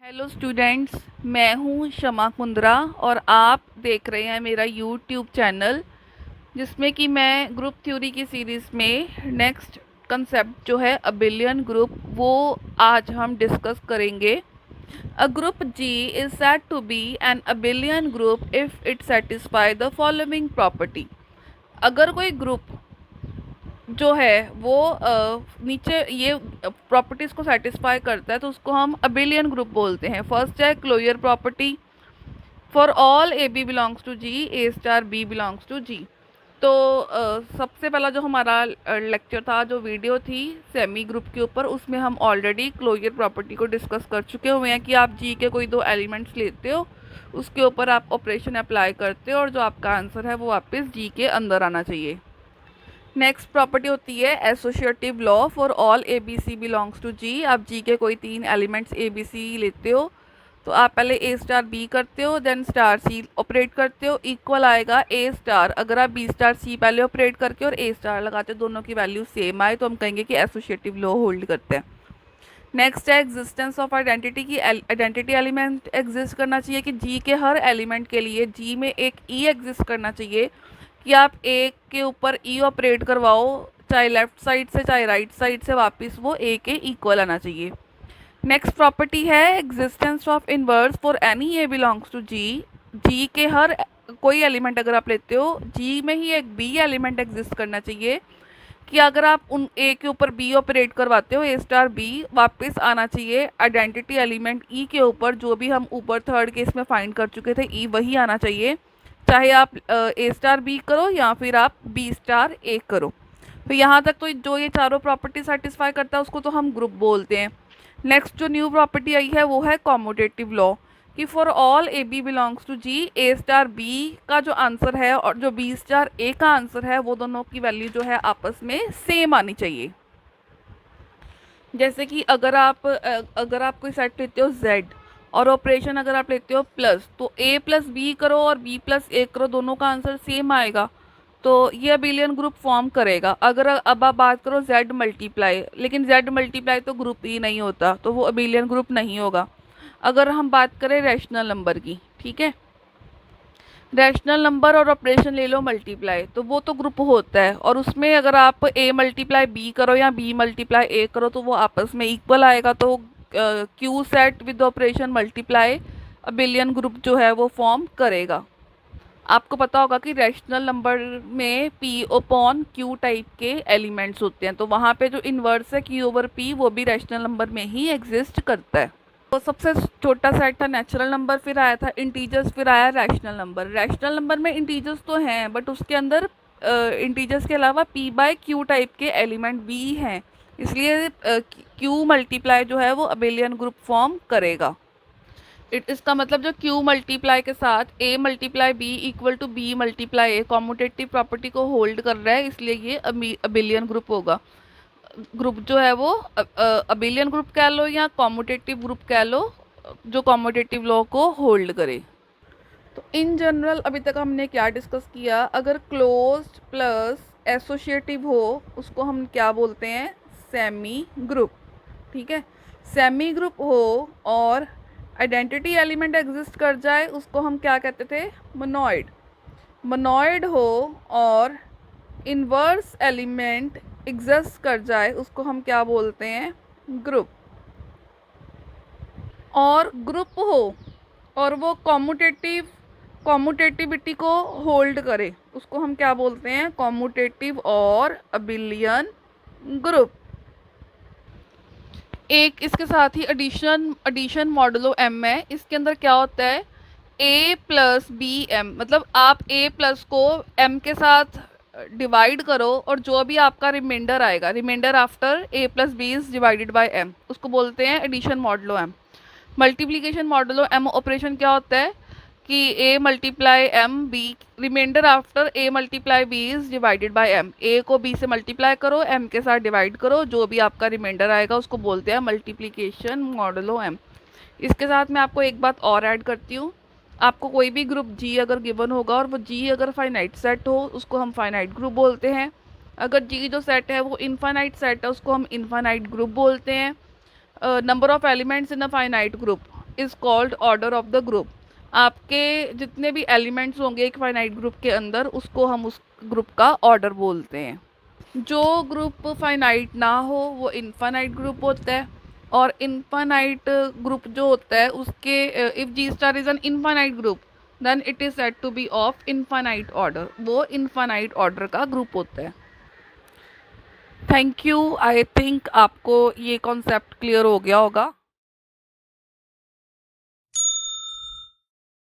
Hello students, मैं हूँ शमा कुंद्रा और आप देख रहे हैं मेरा यूट्यूब चैनल जिसमें कि मैं ग्रुप थ्योरी की सीरीज़ में नेक्स्ट कंसेप्ट जो है अबिलियन ग्रुप वो आज हम डिस्कस करेंगे। A group G is said to be an abelian group if it satisfy the following property. अगर कोई ग्रुप जो है वो नीचे ये प्रॉपर्टीज़ को सेटिस्फाई करता है तो उसको हम अबिलियन ग्रुप बोलते हैं। फर्स्ट है closure property, for all A B belongs to G A star B belongs to G. तो सबसे पहला जो हमारा लेक्चर था, जो वीडियो थी सेमी ग्रुप के ऊपर, उसमें हम ऑलरेडी क्लोजर प्रॉपर्टी को डिस्कस कर चुके हुए हैं कि आप जी के कोई दो एलिमेंट्स लेते हो, उसके ऊपर आप ऑपरेशन अप्लाई करते हो और जो आपका आंसर है वो वापस जी के अंदर आना चाहिए। नेक्स्ट प्रॉपर्टी होती है associative law, for all A B C belongs to G. आप जी के कोई तीन एलिमेंट्स ए बी सी लेते हो तो आप पहले ए स्टार बी करते हो, देन स्टार सी ऑपरेट करते हो, इक्वल आएगा ए स्टार। अगर आप बी स्टार सी पहले ऑपरेट करके और ए स्टार लगाते हो, दोनों की वैल्यू सेम आए तो हम कहेंगे कि एसोसिएटिव लॉ होल्ड करते हैं। नेक्स्ट है एग्जिस्टेंस ऑफ आइडेंटिटी की आइडेंटिटी एलिमेंट एग्जिस्ट करना चाहिए कि जी के हर एलिमेंट के लिए जी में एक ई एग्जिस्ट करना चाहिए कि आप ए के ऊपर ई ऑपरेट करवाओ, चाहे लेफ्ट साइड से चाहे राइट साइड से, वापस वो ए के इक्वल आना चाहिए। नेक्स्ट प्रॉपर्टी है existence of inverse for any A belongs to G. G के हर कोई एलिमेंट अगर आप लेते हो, जी में ही एक बी एलिमेंट एग्जिस्ट करना चाहिए कि अगर आप उन ए के ऊपर बी ऑपरेट करवाते हो, ए स्टार बी वापस आना चाहिए आइडेंटिटी एलिमेंट ई के ऊपर, जो भी हम ऊपर थर्ड केस में फाइंड कर चुके थे ई वही आना चाहिए, चाहे आप ए स्टार बी करो या फिर आप बी स्टार ए करो। तो यहाँ तक तो जो ये चारों प्रॉपर्टी सेटिस्फाई करता है उसको तो हम ग्रुप बोलते हैं। नेक्स्ट जो न्यू प्रॉपर्टी आई है वो है कॉम्यूटेटिव लॉ कि for all A B belongs to G, A star b का जो आंसर है और जो बी स्टार ए का आंसर है वो दोनों की वैल्यू जो है आपस में सेम आनी चाहिए। जैसे कि अगर आप कोई सेट लेते हो z और ऑपरेशन अगर आप लेते हो प्लस, तो a प्लस बी करो और b प्लस ए करो, दोनों का आंसर सेम आएगा तो ये अबिलियन ग्रुप फॉर्म करेगा। अगर अब आप बात करो z मल्टीप्लाई, लेकिन z मल्टीप्लाई तो ग्रुप ही नहीं होता तो वो अबिलियन ग्रुप नहीं होगा। अगर हम बात करें रैशनल नंबर की, ठीक है, रैशनल नंबर और ऑपरेशन ले लो मल्टीप्लाई, तो वो तो ग्रुप होता है और उसमें अगर आप a मल्टीप्लाई बी करो या b मल्टीप्लाई a करो तो वो आपस में इक्वल आएगा। तो Q set with operation multiply abelian group जो है वो फॉर्म करेगा। आपको पता होगा कि रैशनल नंबर में p अपॉन q टाइप के एलिमेंट्स होते हैं, तो वहाँ पे जो इन्वर्स है q ओवर p वो भी रैशनल नंबर में ही एग्जिस्ट करता है। तो सबसे छोटा सेट था नेचुरल नंबर, फिर आया था इंटीजर्स, फिर आया रैशनल नंबर। रैशनल नंबर में इंटीजर्स तो हैं बट उसके अंदर इंटीजर्स के अलावा p बाय q टाइप के एलिमेंट भी हैं, इसलिए q मल्टीप्लाई जो है वो अबिलियन ग्रुप फॉर्म करेगा। इसका मतलब जो q मल्टीप्लाई के साथ a multiply b equal to b multiply a commutative property को होल्ड कर रहा है, इसलिए ये अबिलियन ग्रुप होगा। ग्रुप जो है वो अबिलियन ग्रुप कह लो या कॉम्यूटेटिव ग्रुप कह लो, जो कॉम्यूटेटिव लॉ को होल्ड करे। तो इन जनरल अभी तक हमने क्या डिस्कस किया, अगर क्लोज्ड प्लस एसोसिएटिव हो उसको हम क्या बोलते हैं, सेमी ग्रुप। ठीक है, सेमी ग्रुप हो और आइडेंटिटी एलिमेंट एग्जिस्ट कर जाए उसको हम क्या कहते थे, मोनोइड। मोनोइड हो और इन्वर्स एलिमेंट एग्जिस्ट कर जाए उसको हम क्या बोलते हैं, ग्रुप। और ग्रुप हो और वो कॉम्यूटेटिविटी को होल्ड करे उसको हम क्या बोलते हैं, कॉम्यूटेटिव और अबिलियन ग्रुप। एक इसके साथ ही एडिशन मॉडुलो एम है, इसके अंदर क्या होता है, a प्लस बी एम, मतलब आप a प्लस को m के साथ डिवाइड करो और जो भी आपका रिमाइंडर आएगा, reminder after a plus b is divided by m, उसको बोलते हैं addition modulo m। Multiplication modulo m operation क्या होता है कि a multiply m b, reminder after a multiply b is divided by m, a को b से multiply करो, m के साथ डिवाइड करो, जो भी आपका रिमाइंडर आएगा उसको बोलते हैं मल्टीप्लिकेशन मॉडुलो m। इसके साथ मैं आपको एक बात और ऐड करती हूँ, आपको कोई भी ग्रुप जी अगर गिवन होगा और वो जी अगर फाइनाइट सेट हो उसको हम फाइनाइट ग्रुप बोलते हैं। अगर जी जो सेट है वो इनफाइनाइट सेट है उसको हम इनफाइनाइट ग्रुप बोलते हैं। Number of elements in a finite group, is called order of the group. आपके जितने भी एलिमेंट्स होंगे एक फाइनाइट ग्रुप के अंदर, उसको हम उस ग्रुप का ऑर्डर बोलते हैं। जो ग्रुप फाइनाइट ना हो वो इनफाइनाइट ग्रुप होता है, और इनफाइनाइट ग्रुप जो होता है उसके if G star is an infinite group then it is said to be of infinite order, वो इनफाइनाइट ऑर्डर का ग्रुप होता है। Thank you. आई थिंक आपको ये कॉन्सेप्ट क्लियर हो गया होगा।